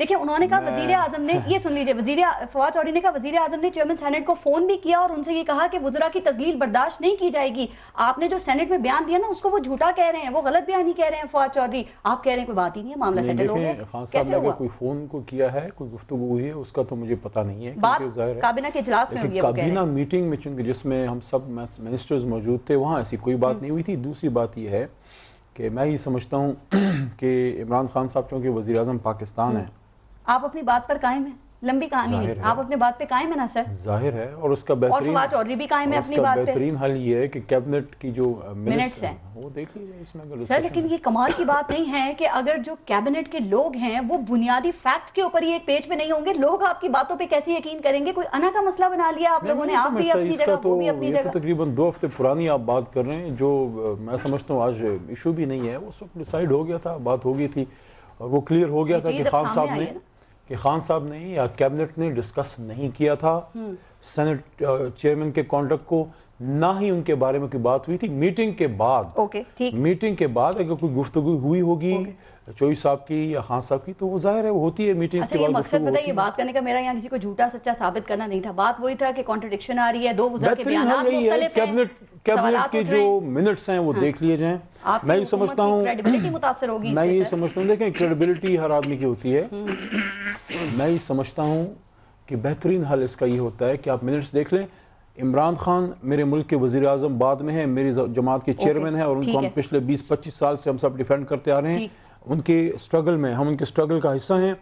دیکھیں انہوں نے کہا وزیر اعظم نے, یہ سن لیجئے, فواد چودھری نے کہا وزیر اعظم نے چیئرمین سینٹ کو فون بھی کیا اور ان سے یہ کہا کہ وزراء کی تذلیل برداشت نہیں کی جائے گی. آپ نے جو سینٹ میں بیان دیا نا اس کو وہ جھوٹا کہہ رہے ہیں, وہ غلط بیان ہی کہہ رہے ہیں فواد چودھری. آپ کہہ رہے ہیں کوئی بات ہی نہیں ہے, معاملہ سیٹل ہو گیا. خان صاحب نے اگر کوئی فون کو کیا ہے, کوئی گفتگو ہوئی ہے, اس کا تو مجھے پتہ نہیں ہے. بات کابینہ کے اجلاس میں ہوئی ہے, کابینہ میٹنگ میں چونکہ جس میں ہم سب منسٹرز موجود تھے, وہاں ایسی کوئی بات نہیں ہوئی تھی. دوسری بات یہ ہے کہ میں یہ سمجھتا ہوں کہ عمران خان صاحب چونکہ وزیر اعظم پاکستان ہیں, آپ اپنی بات پر قائم ہیں, لمبی کہانی ہے, آپ اپنے بات پہ قائم ہیں نا سر؟ ظاہر ہے, اور اس کا بہترین حل یہ ہے کہ کیبنٹ کی جو منٹس ہیں وہ دیکھ لیجیے اس میں. سر لیکن یہ کمال کی بات نہیں ہے کہ اگر جو کیبنٹ کے لوگ ہیں وہ بنیادی فیکٹس کے اوپر یہ ایک پیج پہ نہیں ہوں گے, لوگ آپ کی باتوں پہ کیسے یقین کریں گے؟ کوئی انا کا مسئلہ بنا لیا آپ لوگوں نے, آپ بھی اپنی جگہ وہ بھی اپنی جگہ. تقریباً 2 ہفتے پرانی آپ بات کر رہے ہیں, جو میں سمجھتا ہوں آج ایشو بھی نہیں ہے. اس وقت ڈیسائیڈ ہو گیا تھا, بات ہو گئی تھی, اور وہ کلیئر ہو گیا تھا کہ خان صاحب نے یا کیبنٹ نے ڈسکس نہیں کیا تھا سینٹ چیئرمین کے کانٹیکٹ کو, نہ ہی ان کے بارے میں کوئی بات ہوئی تھی. میٹنگ کے بعد اگر کوئی گفتگو ہوئی ہوگی چوئی صاحب کی یا خان صاحب کی, تو وہ ظاہر ہے وہ ہوتی ہے میٹنگ کے بعد. یہ مقصد پتہ ہے, یہ بات کرنے کا میرا یہاں کسی کو جھوٹا سچا ثابت کرنا نہیں تھا. بات وہی تھا کہ کانٹرڈکشن آ رہی ہے, 2 وزراء کے بیانات مختلف ہیں, کیبنٹ کے جو منٹس ہیں وہ دیکھ لیے جائیں. میں یہ سمجھتا ہوں دیکھیں کریڈیبلٹی ہر آدمی کی ہوتی ہے. میں یہ سمجھتا ہوں کہ بہترین حل اس کا یہ ہوتا ہے کہ آپ منٹس دیکھ لیں. عمران خان میرے ملک کے وزیر اعظم بعد میں ہیں, میری جماعت کے چیئرمین ہیں, اور ان کو ہم پچھلے 20-25 سال سے ہم سب ڈیفینڈ کرتے آ رہے ہیں. ان کے سٹرگل میں ہم ان کے سٹرگل کا حصہ ہیں.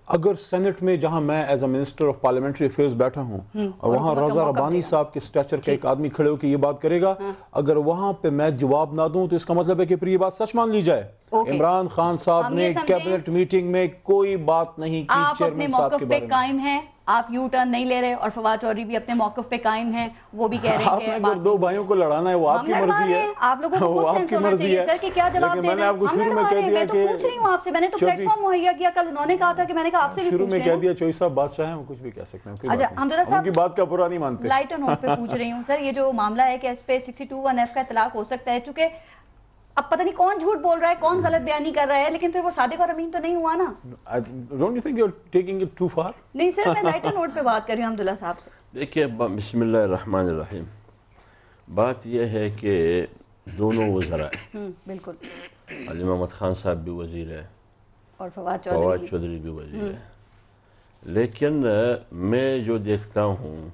اگر سینٹ میں جہاں میں as a minister of parliamentary affairs بیٹھا ہوں, اور وہاں رضا ربانی صاحب کے سٹیچر کا ایک آدمی کھڑے ہو کے یہ بات کرے گا, اگر وہاں پہ میں جواب نہ دوں تو اس کا مطلب ہے کہ پھر یہ بات سچ مان لی جائے. عمران خان صاحب نے کیبنٹ میٹنگ میں کوئی بات نہیں کی چیئرمین صاحب کے بارے میں. قائم ہیں, آپ یو ٹرن نہیں لے رہے, اور فواد چودھری بھی اپنے موقف پہ قائم ہیں, وہ بھی کہہ رہے ہیں کہ آپ نے 2 بھائیوں کو لڑانا ہے, وہ آپ کی مرضی ہے, آپ لوگوں کو خود سینس ہونا چاہیے سر کہ کیا جواب دے رہے ہیں. میں تو پوچھ رہی ہوں آپ سے, میں نے تو پلیٹ فارم مہیا کیا, کل انہوں نے کہا تھا کہ میں نے کہا آپ سے بھی شروع میں کہہ دیا چوئی صاحب بادشاہ ہیں, وہ کچھ بھی کہہ سکتے ہیں. اچھا حمداللہ صاحب ان کی بات کا برا نہیں مانتے. لائٹ اور نوٹ پہ پوچھ رہی ہوں سر, یہ جو معاملہ ہے کہ اس پہ 62(1)(f) کا اطلاق ہو سکتا ہے, چونکہ اب پتہ نہیں کون جھوٹ بول رہا ہے, کون غلط بیانی کر رہا ہے, لیکن پھر وہ صادق اور امین تو نہیں ہوا نا. Don't you think you're taking it too far? نہیں سر, میں لائٹ اور نوٹ پہ بات کر رہی ہوں حمداللہ صاحب سے. دیکھیے بسم اللہ الرحمن الرحیم, بات یہ ہے کہ دونوں وزراء بالکل, علی محمد خان صاحب بھی وزیر ہے اور فواد چودھری بھی وزیر ہے, لیکن میں جو دیکھتا ہوں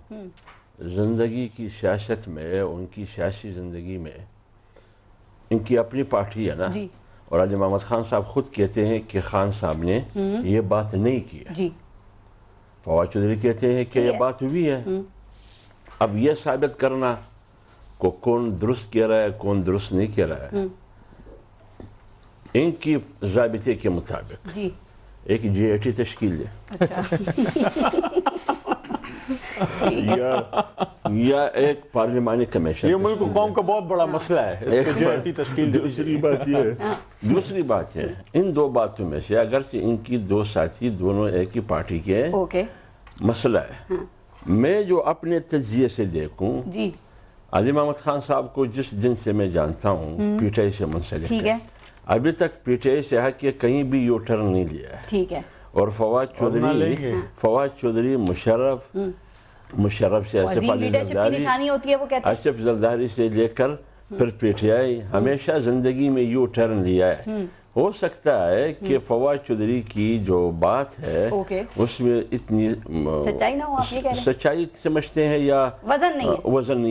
زندگی کی سیاست میں, ان کی سیاسی زندگی میں, ان کی اپنی پارٹی ہے نا, اور علی محمد خان صاحب خود کہتے ہیں کہ خان صاحب نے یہ بات نہیں کی ہے. فواد چودھری کہتے ہیں کہ یہ بات ہوئی ہے. اب یہ ثابت کرنا کو کون درست کہہ رہا ہے کون درست نہیں کہہ رہا ہے, ان کی ضابطے کے مطابق ایک GAT تشکیل دے یا ایک پارلیمانی کمیشن. یہ ملک قوم کا بہت بڑا مسئلہ ہے, اس کو GAT تشکیل. دوسری بات ہے ان 2 باتوں میں سے, اگرچہ ان کی 2 ساتھی دونوں ایک ہی پارٹی کے مسئلہ ہے, میں جو اپنے تجزیے سے دیکھوں, علی محمد خان صاحب کو جس دن سے میں جانتا ہوں پی ٹی آئی سے منسلک ہے, ابھی تک پی ٹی آئی سے ہے کہ کہیں بھی یو ٹرن نہیں لیا ہے. اور فواد چودھری مشرف سے آصف زرداری سے لے کر پھر پی ٹی آئی ہمیشہ زندگی میں یو ٹرن لیا ہے. ہو سکتا ہے کہ فواد چودھری کی جو بات ہے اس میں اتنی سچائی نہ ہو, آپ یہ کہہ رہے ہیں سچائی سمجھتے ہیں یا وزن نہیں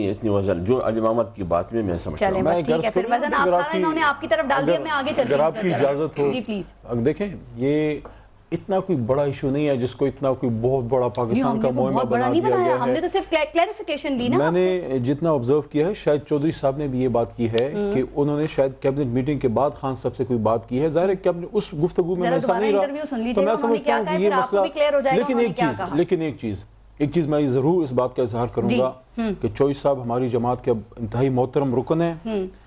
ہے, اتنی وزن جو علی محمد کی بات میں سمجھتا ہوں. چلیں بس ٹھیک ہے, پھر وزن آپ سارا انہوں نے آپ کی طرف ڈال دیا, میں آگے چلتی ہوں. اگر آپ کی اجازت ہو, جی پلیز. دیکھیں یہ اتنا کوئی بڑا ایشو نہیں ہے جس کو اتنا کوئی بہت بڑا پاکستان کا معمہ بنا دیا گیا ہے. ہم نے تو صرف کلیریفیکیشن دی نا. میں نے جتنا آبزرو کیا ہے, شاید چودھری صاحب نے بھی یہ بات کی ہے کہ انہوں نے شاید کیبنٹ میٹنگ کے بعد خان صاحب سے کوئی بات کی ہے. ظاہر ہے کیبنٹ اس گفتگو میں ایسا نہیں رہا, تو میں سمجھتا ہوں کہ یہ مسئلہ. لیکن ایک چیز میں ضرور اس بات کا اظہار کروں گا کہ چوئی صاحب ہماری جماعت کے انتہائی محترم رکن ہیں,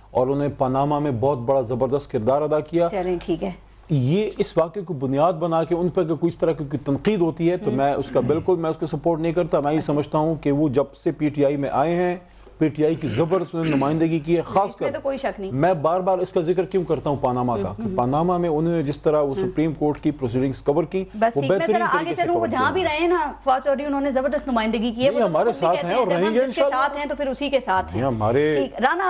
اور انہیں پاناما میں بہت بڑا زبردست کردار ادا کیا. چلیں ٹھیک ہے, یہ اس واقعے کو بنیاد بنا کے ان پر کوئی اس طرح کی تنقید ہوتی ہے تو میں اس کا بالکل میں اس کو سپورٹ نہیں کرتا. میں یہ سمجھتا ہوں کہ وہ جب سے پی ٹی آئی میں آئے ہیں پی ٹی آئی کی زبردست نمائندگی کی ہے. خاص کر تو کوئی شک نہیں, میں بار بار اس کا ذکر کیوں کرتا ہوں پاناما کا, پاناما میں انہوں نے جس طرح وہ سپریم کورٹ کی پروسیڈنگز کور کی, بس وہ بہترین طریقے سے وہ جہاں بھی رہے نا فواد چودھری, انہوں نے زبردست نمائندگی کی ہے. وہ ہمارے ساتھ ہیں اور رہیں گے انشاءاللہ. ساتھ ہیں تو پھر اسی کے ساتھ ہیں. ہمارے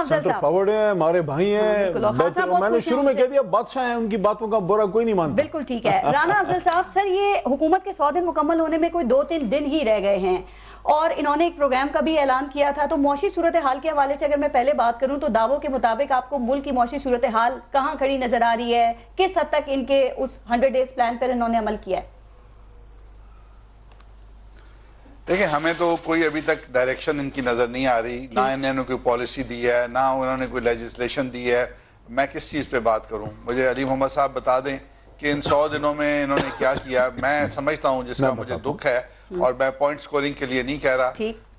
سینٹر فارورڈ ہیں, ہمارے بھائی ہیں. میں نے شروع میں کہہ دیا بادشاہ ہیں, ان کی باتوں کا برا کوئی نہیں مانتا. بالکل ٹھیک ہے. رانا افضل صاحب, سر یہ حکومت کے 100 دن مکمل ہونے میں کوئی 2-3 دن ہی رہ گئے ہیں, اور انہوں نے ایک پروگرام کا بھی اعلان کیا تھا. تو معاشی صورتحال کے حوالے سے اگر میں پہلے بات کروں تو دعووں کے مطابق آپ کو ملک کی معاشی صورتحال کہاں کھڑی نظر آ رہی ہے, کس حد تک ان کے اس 100 ڈیز پلان پر انہوں نے عمل کیا ہے؟ دیکھیں, ہمیں تو کوئی ابھی تک ڈائریکشن ان کی نظر نہیں آ رہی, نہ انہوں نے کوئی پالیسی دی ہے, نہ انہوں نے کوئی لیجسلیشن دی ہے. میں کس چیز پہ بات کروں؟ مجھے علی محمد صاحب بتا دیں کہ ان 100 دنوں میں انہوں نے کیا کیا. میں سمجھتا ہوں جس کا مجھے دکھ ہے, اور میں پوائنٹ سکورنگ کے لیے نہیں کہہ رہا,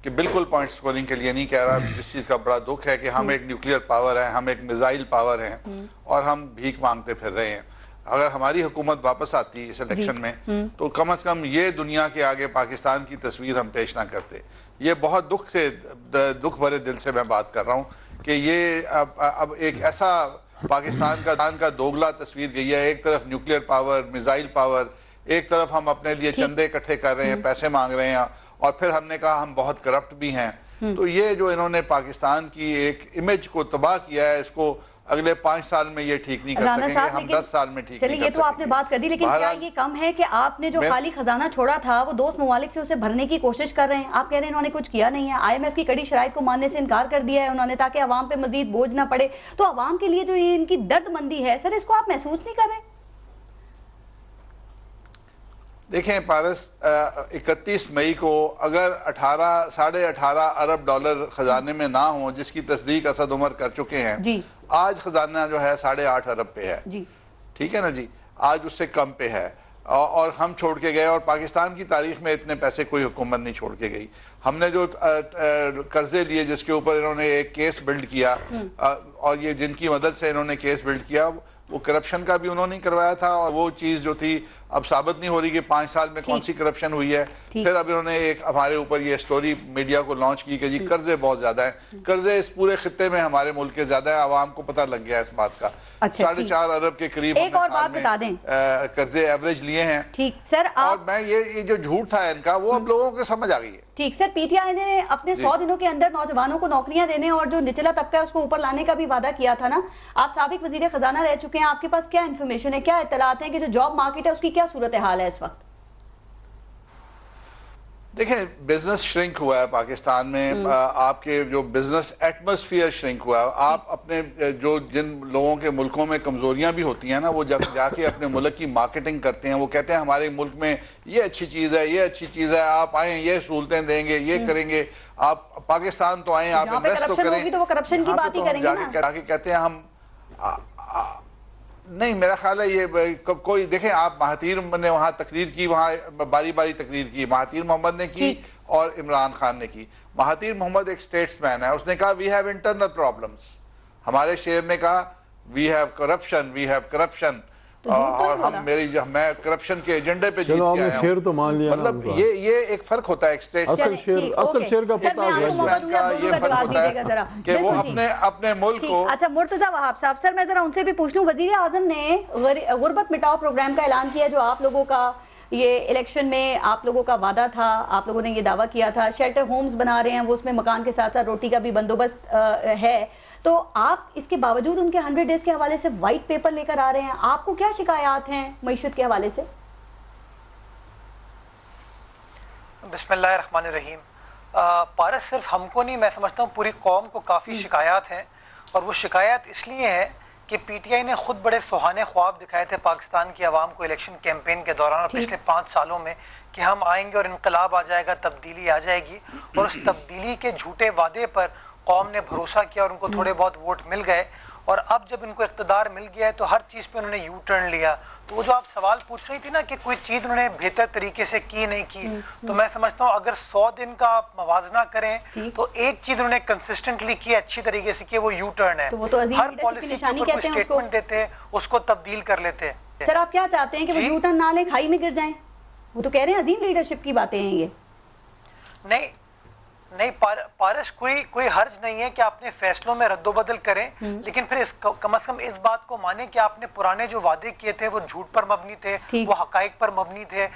کہ بالکل پوائنٹ سکورنگ کے لیے نہیں کہہ رہا. جس چیز کا بڑا دکھ ہے کہ ہم ایک نیوکلیئر پاور ہیں, ہم ایک میزائل پاور ہیں, اور ہم بھیک مانگتے پھر رہے ہیں. اگر ہماری حکومت واپس آتی اس الیکشن میں تو کم از کم یہ دنیا کے آگے پاکستان کی تصویر ہم پیش نہ کرتے. یہ بہت دکھ بھرے دل سے میں بات کر رہا ہوں کہ یہ اب ایک ایسا پاکستان کا دوگلا تصویر گئی ہے. ایک طرف نیوکلیئر پاور, میزائل پاور, ایک طرف ہم اپنے لیے چندے اکٹھے کر رہے ہیں, پیسے مانگ رہے ہیں, اور پھر ہم نے کہا ہم بہت کرپٹ بھی ہیں. تو یہ جو انہوں نے پاکستان کی ایک امیج کو تباہ کیا ہے, اس کو اگلے 5 سال میں یہ ٹھیک نہیں کر سکیں گے, ہم 10 سال میں ٹھیک نہیں کر سکیں گے. یہ تو آپ نے بات کر دی, لیکن کیا یہ کم ہے کہ آپ نے جو خالی خزانہ چھوڑا تھا وہ دوست ممالک سے اسے بھرنے کی کوشش کر رہے ہیں؟ آپ کہہ رہے ہیں انہوں نے کچھ کیا نہیں ہے, IMF کی کڑی شرائط کو ماننے سے انکار کر دیا ہے انہوں نے تاکہ عوام پہ مزید بوجھ نہ پڑے. تو عوام کے لیے جو یہ ان کی درد مندی ہے سر, اس کو آپ محسوس نہیں کر رہے؟ دیکھیں پارس, 31 مئی کو اگر 18.5 ارب ڈالر خزانے میں نہ ہوں, جس کی تصدیق اسد عمر کر چکے ہیں, آج خزانہ جو ہے 8.5 ارب پہ ہے, ٹھیک ہے نا جی, آج اس سے کم پہ ہے, اور ہم چھوڑ کے گئے. اور پاکستان کی تاریخ میں اتنے پیسے کوئی حکومت نہیں چھوڑ کے گئی. ہم نے جو قرضے لیے, جس کے اوپر انہوں نے ایک کیس بلڈ کیا, اور یہ جن کی مدد سے انہوں نے کیس بلڈ کیا, وہ کرپشن کا بھی انہوں نے کروایا تھا, اور وہ چیز جو تھی اب ثابت نہیں ہو رہی کہ 5 سال میں کون سی کرپشن ہوئی ہے. پھر اب انہوں نے ایک ہمارے اوپر یہ سٹوری میڈیا کو لانچ کی کہ جی قرضے بہت زیادہ ہیں. قرضے اس پورے خطے میں ہمارے ملک کے زیادہ ہیں, عوام کو پتہ لگ گیا اس بات کا. 4.5 ارب کے قریب ایک اور بات بتا دیں, قرضے ایوریج لیے ہیں. ٹھیک سر, اور میں یہ جو جھوٹ تھا ان کا, وہ اب لوگوں کو سمجھ آ گئی ہے. ٹھیک سر, پی ٹی آئی نے اپنے 100 دنوں کے اندر نوجوانوں کو نوکریاں دینے اور جو نچلا طبقہ ہے اس کو اوپر لانے کا بھی وعدہ کیا تھا نا. آپ سابق وزیر خزانہ رہ چکے ہیں, آپ کے پاس کیا انفارمیشن ہے, کیا اطلاعات ہیں کہ جو جاب مارکیٹ ہے اس کی کیا صورتحال ہے اس وقت؟ دیکھیں, بزنس شرنک ہوا ہے پاکستان میں, آپ کے جو بزنس ایٹماسفیئر شرنک ہوا ہے. آپ اپنے جو جن لوگوں کے ملکوں میں کمزوریاں بھی ہوتی ہیں نا, وہ جب جا کے اپنے ملک کی مارکیٹنگ کرتے ہیں, وہ کہتے ہیں ہمارے ملک میں یہ اچھی چیز ہے, یہ اچھی چیز ہے, آپ آئیں, یہ سہولتیں دیں گے, یہ کریں گے, آپ پاکستان تو آئیں, آپ انویسٹ تو کریں. تو وہ کرپشن کی بات ہی کریں گے نا. جا کے کہتے ہیں ہم نہیں, میرا خیال ہے یہ کوئی, دیکھیں آپ مہاتیر نے وہاں تقریر کی, وہاں باری باری تقریر کی, مہاتیر محمد نے کی اور عمران خان نے کی. مہاتیر محمد ایک سٹیٹس مین ہے, اس نے کہا وی ہیو انٹرنل پرابلمز. ہمارے شیر نے کہا we have corruption, we have corruption, اور میں کرپشن کے ایجنڈے پہ جیت کے آیا ہوں. شیر تو مان لیا, مطلب یہ ایک فرق ہوتا ہے ایک سٹیٹ, اصل شیر کا پتہ یہ فرق ہوتا ہے کہ وہ اپنے ملک کو. اچھا مرتضیٰ وہاب صاحب, سر میں ذرا ان سے بھی پوچھ لوں, وزیر اعظم نے غربت مٹاؤ پروگرام کا اعلان کیا, جو آپ لوگوں کا یہ الیکشن میں آپ لوگوں کا وعدہ تھا, آپ لوگوں نے یہ دعویٰ کیا تھا. شیلٹر ہومز بنا رہے ہیں, وہ اس میں مکان کے ساتھ ساتھ روٹی کا بھی بندوبست ہے. تو آپ اس کے باوجود ان کے 100 ڈیز کے حوالے سے وائٹ پیپر لے کر آ رہے ہیں, آپ کو کیا شکایات ہیں معیشت کے حوالے سے؟ بسم اللہ الرحمن الرحیم. پارس, صرف ہم کو نہیں, میں سمجھتا ہوں پوری قوم کو کافی شکایات ہیں, اور وہ شکایات اس لیے ہے کہ پی ٹی آئی نے خود بڑے سہانے خواب دکھائے تھے پاکستان کی عوام کو الیکشن کیمپین کے دوران اور پچھلے 5 سالوں میں, کہ ہم آئیں گے اور انقلاب آ جائے گا, تبدیلی آ جائے گی. اور اس تبدیلی کے جھوٹے وعدے پر قوم نے بھروسہ کیا اور ان کو تھوڑے بہت ووٹ مل گئے. اور اب جب ان کو اقتدار مل گیا ہے تو ہر چیز پہ انہوں نے یو ٹرن لیا. تو وہ جو آپ سوال پوچھ رہی تھی نا کہ کوئی چیز انہوں نے بہتر طریقے سے کی نہیں کی, تو میں سمجھتا ہوں اگر 100 دن کا آپ موازنہ کریں تو ایک چیز انہوں نے کنسسٹنٹلی کی اچھی طریقے سے کی, وہ یو ٹرن ہے. ہر پالیسی کے اوپر کوئی اسٹیٹمنٹ دیتے, اس کو تبدیل کر لیتے. سر آپ کیا چاہتے ہیں کہ وہ یو ٹرن نہ لیں, کھائی میں گر جائیں؟ وہ تو کہہ رہے ہیں عظیم لیڈرشپ کی باتیں ہیں یہ. نہیں, نہیں پارس، کوئی حرج نہیں ہے کہ اپنے فیصلوں میں رد و بدل کریں، لیکن پھر کم از کم اس بات کو مانیں کہ آپ نے پرانے جو وعدے کیے تھے وہ جھوٹ پر مبنی تھے، وہ حقائق پر مبنی تھے.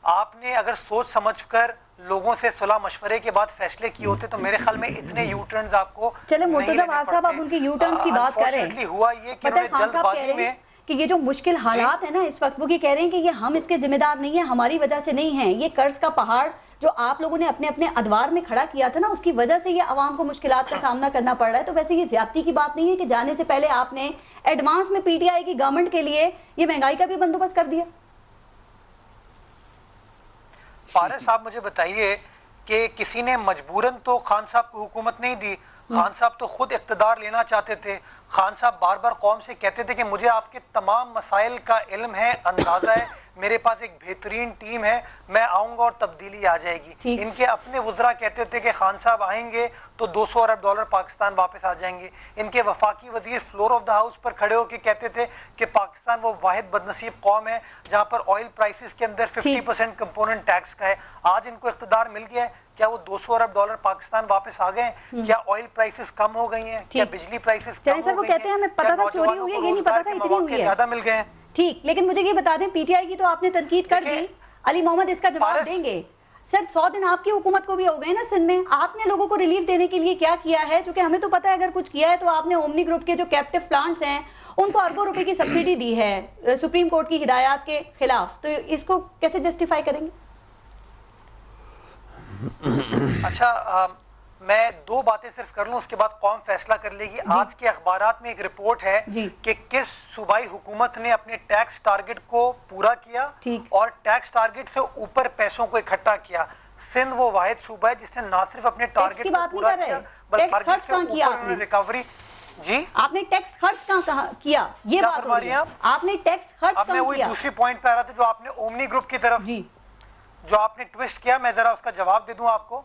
آپ نے اگر سوچ سمجھ کر لوگوں سے صلاح مشورے کے بعد فیصلے کیے ہوتے تو میرے خیال میں اتنے یو ٹرنز آپ کو چلے مرتضیٰ وہاب صاحب، آپ ان کے یو ٹرنز کی بات کر رہے ہیں. ہوا یہ کہ انہوں نے جلد بازی میں کہ یہ جو مشکل حالات ہیں نا اس وقت، وہ یہ کہہ رہے ہیں کہ یہ ہم اس کے ذمہ دار نہیں ہیں، ہماری وجہ سے نہیں ہیں. یہ قرض کا پہاڑ جو آپ لوگوں نے اپنے اپنے ادوار میں کھڑا کیا تھا نا، اس کی وجہ سے یہ عوام کو مشکلات کا سامنا کرنا پڑ رہا ہے. تو ویسے یہ زیادتی کی بات نہیں ہے کہ جانے سے پہلے آپ نے ایڈوانس میں پی ٹی آئی کی گورنمنٹ کے لیے یہ مہنگائی کا بھی بندوبست کر دیا؟ فارس صاحب مجھے بتائیے کہ کسی نے مجبوراً تو خان صاحب کو حکومت نہیں دی. خان صاحب تو خود اقتدار لینا چاہتے تھے. خان صاحب بار بار قوم سے کہتے تھے کہ مجھے آپ کے تمام مسائل کا علم ہے، اندازہ ہے، میرے پاس ایک بہترین ٹیم ہے، میں آؤں گا اور تبدیلی آ جائے گی. ان کے اپنے وزراء کہتے تھے کہ خان صاحب آئیں گے تو $200 ارب پاکستان واپس آ جائیں گے. ان کے وفاقی وزیر فلور آف دا ہاؤس پر کھڑے ہو کے کہتے تھے کہ پاکستان وہ واحد بدنصیب قوم ہے جہاں پر آئل پرائسز کے اندر 50% کمپوننٹ ٹیکس کا ہے. آج ان کو اقتدار مل گیا ہے، کیا وہ $200 ارب پاکستان واپس آ گئے ہیں؟ کیا آئل پرائسز کم ہو گئی ہیں؟ کیا بجلی پرائسز کم ہو گئی ہیں؟ وہ کہتے ہیں ہمیں پتا تھا چوری ہوئی ہے، یہ نہیں پتا تھا اتنی ہوئی ہے، زیادہ مل گئے ہیں. ٹھیک، لیکن مجھے یہ بتا دیں پی ٹی آئی کی تو آپ نے تنقید کر دی، علی محمد اس کا جواب دیں گے. سر 100 دن آپ کی حکومت کو بھی ہو گئے نا سندھ میں، آپ نے لوگوں کو ریلیف دینے کے لیے کیا کیا ہے؟ چونکہ ہمیں تو پتا ہے اگر کچھ کیا ہے تو آپ نے اومنی گروپ کے جو کیپٹیو پلانٹس ہیں ان کو اربوں روپے کی سبسڈی دی ہے سپریم کورٹ کی ہدایات کے خلاف، تو اس کو کیسے جسٹیفائی کریں گے؟ اچھا میں 2 باتیں صرف کر لوں، اس کے بعد قوم فیصلہ کر لے گی. آج کے اخبارات میں ایک رپورٹ ہے کہ کس صوبائی حکومت نے اپنے ٹیکس ٹارگٹ کو پورا کیا اور ٹیکس ٹارگٹ سے اوپر پیسوں کو اکٹھا کیا. سندھ وہ واحد صوبہ ہے جس نے نہ صرف اپنے ٹارگٹ کو پورا کیا بلکہ ٹارگٹ سے اوپر ریکوری. جی آپ نے ٹیکس خرچ کہاں کیا؟ یہ بات ہو رہی ہے، آپ نے ٹیکس خرچ کہاں کیا؟ میں وہی دوسری پوائنٹ پہ آ رہا تھا جو آپ نے اومنی گروپ کی طرف جو آپ نے ٹویسٹ کیا، میں ذرا اس کا جواب دے دوں آپ کو.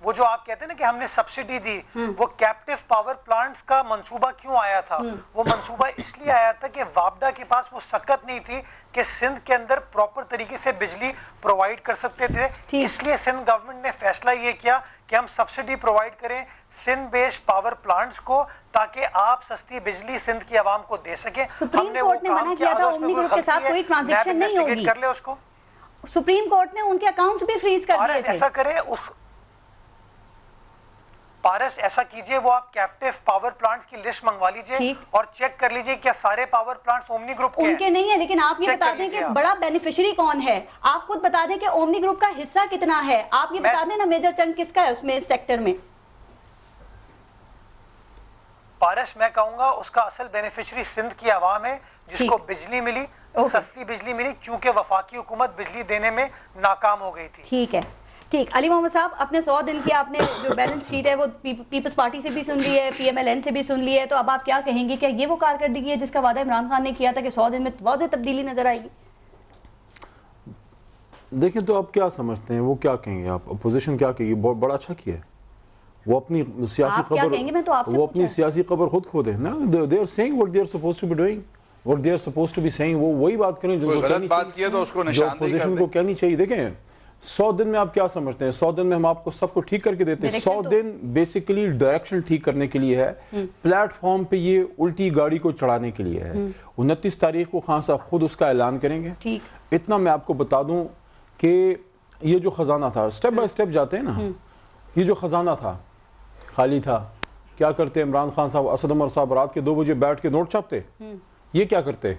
وہ جو آپ کہتے ہیں نا کہ ہم نے سبسڈی دی، وہ کیپٹیو پاور پلانٹس کا منصوبہ کیوں آیا تھا؟ وہ منصوبہ اس لیے آیا تھا کہ وابڈا کے پاس وہ سکت نہیں تھی کہ سندھ کے اندر پراپر طریقے سے بجلی پرووائڈ کر سکتے تھے. اس لیے سندھ گورنمنٹ نے فیصلہ یہ کیا کہ ہم سبسڈی پرووائڈ کریں سندھ بیسڈ پاور پلانٹس کو تاکہ آپ سستی بجلی سندھ کی عوام کو دے سکیں. سپریم کورٹ نے منع کیا تھا اومنی گروپ کے ساتھ کوئی ٹرانزیکشن نہیں ہوگی، کر لے اس کو. سپریم کورٹ نے ان کے اکاؤنٹس بھی فریز کر دیے تھے. ایسا کرے پارس ایسا کیجئے، وہ آپ کیپٹیو پاور پلانٹس کی لسٹ منگوا لیجئے اور چیک کر لیجئے کیا سارے پاور پلانٹس اومنی گروپ کے ہیں. ان کے نہیں ہے، لیکن آپ یہ بتا دیں کہ بڑا بینیفیشری کون ہے. آپ خود بتا دیں کہ اومنی گروپ کا حصہ کتنا ہے. آپ یہ بتا دیں نا میجر چنک کس کا ہے اس میں، اس سیکٹر میں. پارس میں کہوں گا اس کا اصل بینیفیشری سندھ کی عوام ہے جس کو بجلی ملی، سستی بجلی ملی، کیونکہ وفاقی حکومت بجلی دینے میں ناکام ہو گئی تھی. ٹھیک ہے، ٹھیک. علی محمد صاحب اپنے 100 دن کی آپ نے جو بیلنس شیٹ ہے وہ پیپلز پارٹی سے بھی سن لی ہے، پی ایم ایل این سے بھی سن لی ہے، تو اب آپ کیا کہیں گے؟ کیا یہ وہ کارکردگی ہے جس کا وعدہ عمران خان نے کیا تھا کہ 100 دن میں واضح تبدیلی نظر آئے گی؟ دیکھیں تو آپ کیا سمجھتے ہیں، وہ کیا کہیں گے؟ آپ اپوزیشن کیا کہے گی؟ بہت بڑا اچھا کیا ہے وہ اپنی سیاسی خبر، وہ اپنی سیاسی خبر خود کھو دیں نا. they are saying what they are supposed to be doing, what they are supposed to be saying. وہ وہی بات کریں جو غلط بات کی ہے تو اس کو نشاندہی کر دیں. کو کہنی چاہیے. دیکھیں 100 دن میں آپ کیا سمجھتے ہیں؟ 100 دن میں ہم آپ کو سب کو ٹھیک کر کے دیتے ہیں. 100 دن بیسیکلی ڈائریکشن ٹھیک کرنے کے لیے ہے، پلیٹ فارم پہ یہ الٹی گاڑی کو چڑھانے کے لیے ہے. 29 تاریخ کو خان صاحب خود اس کا اعلان کریں گے. اتنا میں آپ کو بتا دوں کہ یہ جو خزانہ تھا، سٹیپ بائی سٹیپ جاتے ہیں نا، یہ جو خزانہ تھا خالی تھا. کیا کرتے عمران خان صاحب، اسد عمر صاحب رات کے 2 بجے بیٹھ کے نوٹ چھاپتے؟ یہ کیا کرتے؟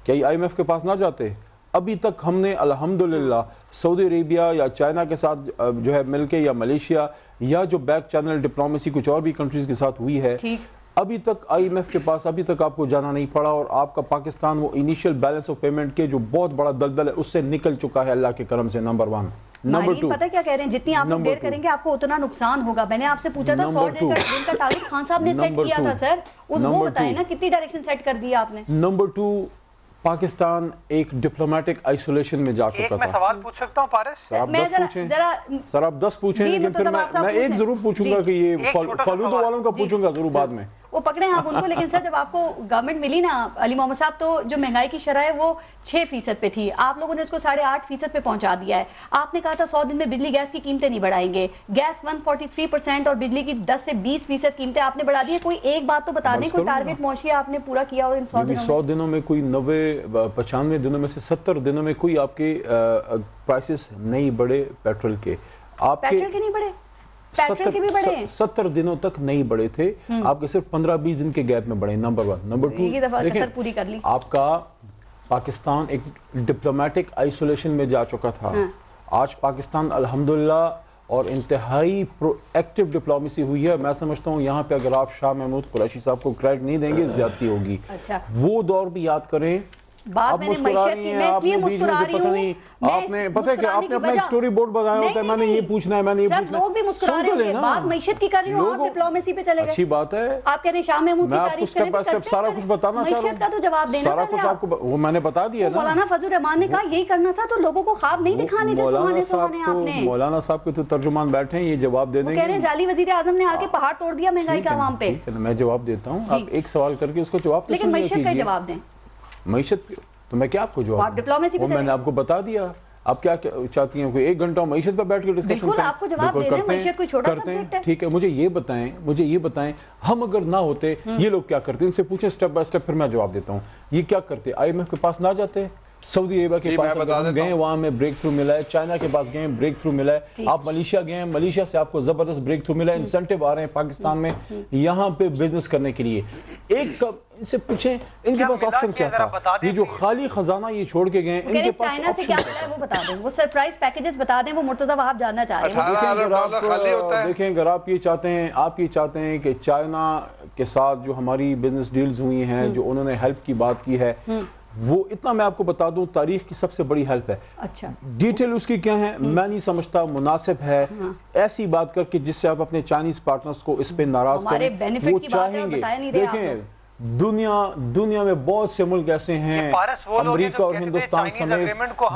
کیا یہ آئی ایم ایف کے پاس نہ جاتے؟ ابھی تک ہم نے الحمدللہ سعودی عربیہ یا چائنا کے ساتھ جو ہے مل کے، یا ملیشیا، یا جو بیک چینل ڈپلومیسی کچھ اور بھی کنٹریز کے ساتھ ہوئی ہے، ابھی تک آئی ایم ایف کے پاس ابھی تک آپ کو جانا نہیں پڑا، اور آپ کا پاکستان وہ انیشیل بیلنس آف پیمنٹ کے جو بہت بڑا دلدل ہے اس سے نکل چکا ہے اللہ کے کرم سے. نمبر 1. نمبر 2، پتہ کیا کہہ رہے ہیں، جتنی آپ دیر کریں گے آپ کو اتنا نقصان ہوگا. میں نے آپ سے پوچھا تھا 100 دن کا ٹارگٹ خان صاحب نے سیٹ کیا تھا سر، وہ بتائیں نا کتنی ڈائریکشن سیٹ کر دی آپ نے. نمبر 2، پاکستان ایک ڈپلومیٹک آئسولیشن میں جا چکا تھا. میں سوال پوچھ سکتا ہوں پارس؟ سر آپ 10 پوچھیں، لیکن پھر میں ایک ضرور پوچھوں گا کہ یہ فالودو والوں کا پوچھوں گا ضرور بعد میں. وہ پکڑیں آپ ان کو. لیکن سر جب آپ کو گورنمنٹ ملی نا علی محمد صاحب, تو جو مہنگائی کی شرح ہے وہ 6% پہ تھی, آپ لوگوں نے اس کو 8.5% پہ پہنچا دیا ہے. آپ نے کہا تھا 100 دن میں بجلی گیس کی قیمتیں نہیں بڑھائیں گے, گیس 143% اور بجلی کی 10 سے 20% قیمتیں آپ نے بڑھا دی ہیں. کوئی ایک بات تو بتا دیں, کوئی ٹارگٹ معاشی آپ نے پورا کیا ہو ان 100 دنوں میں؟ کوئی 95 دنوں میں سے 70 دنوں میں کوئی آپ کے پرائسز نہیں بڑھے پیٹرول کے. آپ کے پیٹرول کے نہیں بڑھے, پیٹرول کے بھی بڑھے ہیں 70 دنوں تک نہیں بڑھے تھے, آپ کے صرف 15-20 دن کے گیپ میں بڑھے. نمبر 1. نمبر 2, دیکھیں آپ کا پاکستان ایک ڈپلومیٹک آئسولیشن میں جا چکا تھا. آج پاکستان الحمدللہ اور انتہائی پرو ایکٹیو ڈپلومیسی ہوئی ہے. میں سمجھتا ہوں یہاں پہ اگر آپ شاہ محمود قریشی صاحب کو کریڈٹ نہیں دیں گے زیادتی ہوگی. وہ دور بھی یاد کریں. آپ مسکرا رہی ہیں, آپ نے بیچ میں سے پتہ نہیں, آپ نے پتہ ہے کہ آپ نے اپنا ایک سٹوری بورڈ بنایا ہوتا ہے, میں نے یہ پوچھنا ہے, میں نے یہ پوچھنا ہے. لوگ بھی مسکرا رہے ہیں, بات معیشت کی کر رہی ہوں, آپ ڈپلومیسی پہ چلے گئے. اچھی بات ہے, آپ کہہ رہے ہیں شاہ محمود کی تعریف کریں, میں آپ کو سٹیپ بائی سٹیپ سارا کچھ بتانا چاہ رہا ہوں. معیشت کا تو جواب دینا سارا کچھ آپ کو وہ میں نے بتا دیا نا. مولانا فضل الرحمان نے کہا یہی کرنا تھا, تو لوگوں کو خواب نہیں دکھانے تھے سہانے سہانے آپ نے. مولانا صاحب کے تو ترجمان بیٹھے ہیں, یہ جواب دے دیں گے. کہہ رہے ہیں جعلی وزیر اعظم نے آ کے پہاڑ توڑ دیا مہنگائی کا عوام پہ. میں جواب دیتا ہوں, آپ ایک سوال کر کے اس کو جواب. لیکن معیشت کا جواب دیں. معیشت تو میں کیا آپ کو جواب ڈپلومیسی میں نے آپ کو بتا دیا. آپ کیا چاہتی ہیں, کوئی 1 گھنٹہ معیشت پہ بیٹھ کے ڈسکشن کریں؟ آپ کو جواب دے دیں, معیشت کوئی چھوٹا سبجیکٹ ہے. ٹھیک ہے, مجھے یہ بتائیں ہم اگر نہ ہوتے, یہ لوگ کیا کرتے, ان سے پوچھیں سٹیپ بائی سٹیپ, پھر میں جواب دیتا ہوں. یہ کیا کرتے, IMF کے پاس نہ جاتے, سعودی عربیہ کے پاس گئے, وہاں میں بریک تھرو ملا ہے, چائنا کے پاس گئے, بریک تھرو ملا ہے, آپ ملیشیا گئے ہیں, ملیشیا سے آپ کو زبردست بریک تھرو ملا ہے, انسینٹیو آ رہے ہیں پاکستان میں یہاں پہ بزنس کرنے کے لیے. ایک ان سے پوچھیں ان کے پاس آپشن کیا تھا, یہ جو خالی خزانہ یہ چھوڑ کے گئے, ان کے پاس چائنا سے کیا ملا ہے وہ بتا دیں, وہ سرپرائز پیکیجز بتا دیں, وہ مرتضی وہاب جاننا چاہ رہے ہیں. دیکھیں اگر آپ یہ چاہتے ہیں کہ چائنا کے ساتھ جو ہماری بزنس ڈیلز ہوئی ہیں, جو انہوں نے ہیلپ کی بات کی ہے, وہ اتنا میں آپ کو بتا دوں تاریخ کی سب سے بڑی ہیلپ ہے. اچھا ڈیٹیل اس کی کیا ہے میں نہیں سمجھتا مناسب ہے ایسی بات کر کے جس سے آپ اپنے چائنیز پارٹنرز کو اس پہ ناراض کریں. وہ چاہیں گے, دیکھیں دنیا میں بہت سے ملک ایسے ہیں, امریکہ اور ہندوستان سمیت,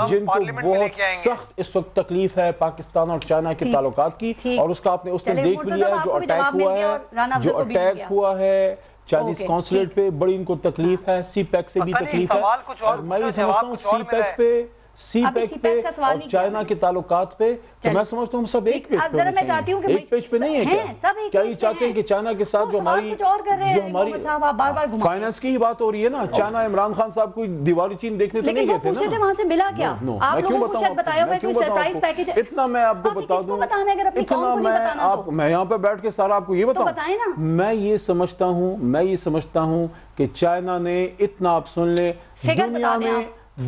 جن کو بہت سخت اس وقت تکلیف ہے پاکستان اور چائنا کے تعلقات کی, اور اس کا آپ نے اس نے دیکھ لیا ہے جو اٹیک ہوا ہے چائنیز کونسلیٹ پہ, بڑی ان کو تکلیف ہے. سی پیک سے بھی تکلیف ہے, اور میں یہ سمجھتا ہوں سی پیک پہ اور چائنا کے تعلقات پہ, تو میں سمجھتا ہوں سب ایک پیج پہ ایک پیج پہ نہیں ہے. کیا یہ چاہتے ہیں کہ چائنا کے ساتھ جو ہماری فائنانس کی ہی بات ہو رہی ہے نا, چائنا عمران خان صاحب کوئی دیواری چین دیکھنے تو نہیں گئے تھے نا. وہاں سے ملا کیا, میں کیوں بتاؤں, اتنا میں آپ کو بتا دوں, اتنا میں یہاں پہ بیٹھ کے سارا آپ کو یہ بتاؤں. میں یہ سمجھتا ہوں کہ چائنا نے اتنا, آپ سن لیں,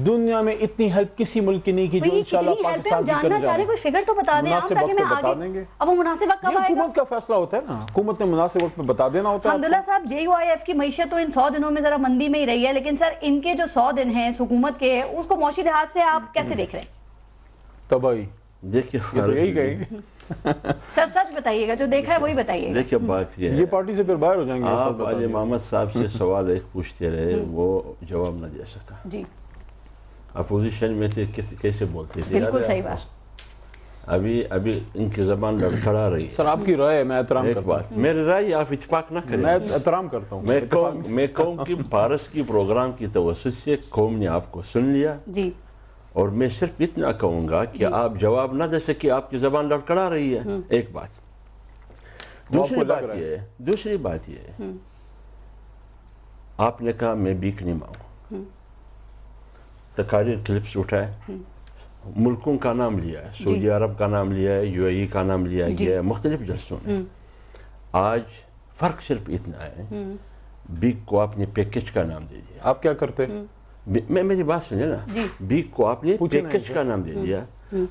دنیا میں اتنی ہیلپ کسی ملک کی نہیں کی جو انشاءاللہ پاکستان کی کرنے جا رہے ہیں. کوئی فگر تو بتا دیں, مناسب وقت پہ بتا دیں گے. اب وہ مناسب وقت کب آئے گا, حکومت کا فیصلہ ہوتا ہے نا, حکومت نے مناسب وقت پہ بتا دینا ہوتا ہے. الحمدللہ صاحب JUIF کی معیشت تو ان 100 دنوں میں ذرا مندی میں ہی رہی ہے, لیکن سر ان کے جو 100 دن ہیں حکومت کے, اس کو معاشی لحاظ سے آپ کیسے دیکھ رہے ہیں؟ تباہی. دیکھیے یہی کہیں سر سچ بتائیے گا, جو دیکھا ہے وہی بتائیے. دیکھیے بات یہ پارٹی سے پھر باہر ہو جائیں گے. آپ علی محمد صاحب سے سوال ایک پوچھتے رہے, وہ جواب نہ دے سکا. جی اپوزیشن میں تھے, کیسے بولتے تھے, بالکل صحیح بات. ابھی ان کی زبان لڑکھڑا رہی. سر آپ کی رائے میں احترام کرتا ہوں, میری رائے آپ اتفاق نہ کریں, میں احترام کرتا ہوں. میں قوم کی پارس کی پروگرام کی توسط سے قوم نے آپ کو سن لیا, جی, اور میں صرف اتنا کہوں گا کہ آپ جواب نہ دے سکے, آپ کی زبان لڑکھڑا رہی ہے. ایک بات. دوسری بات یہ ہے, آپ نے کہا میں بیک نہیں مانگوں, تقاریر کلپس اٹھائے, ملکوں کا نام لیا ہے, سعودی عرب کا نام لیا ہے, UAE کا نام لیا گیا ہے, مختلف جلسوں میں. آج فرق صرف اتنا ہے, بیک کو آپ نے پیکج کا نام دے دیا. آپ کیا کرتے؟ میری بات سنیں نا, بیک کو آپ نے پیکج کا نام دے دیا.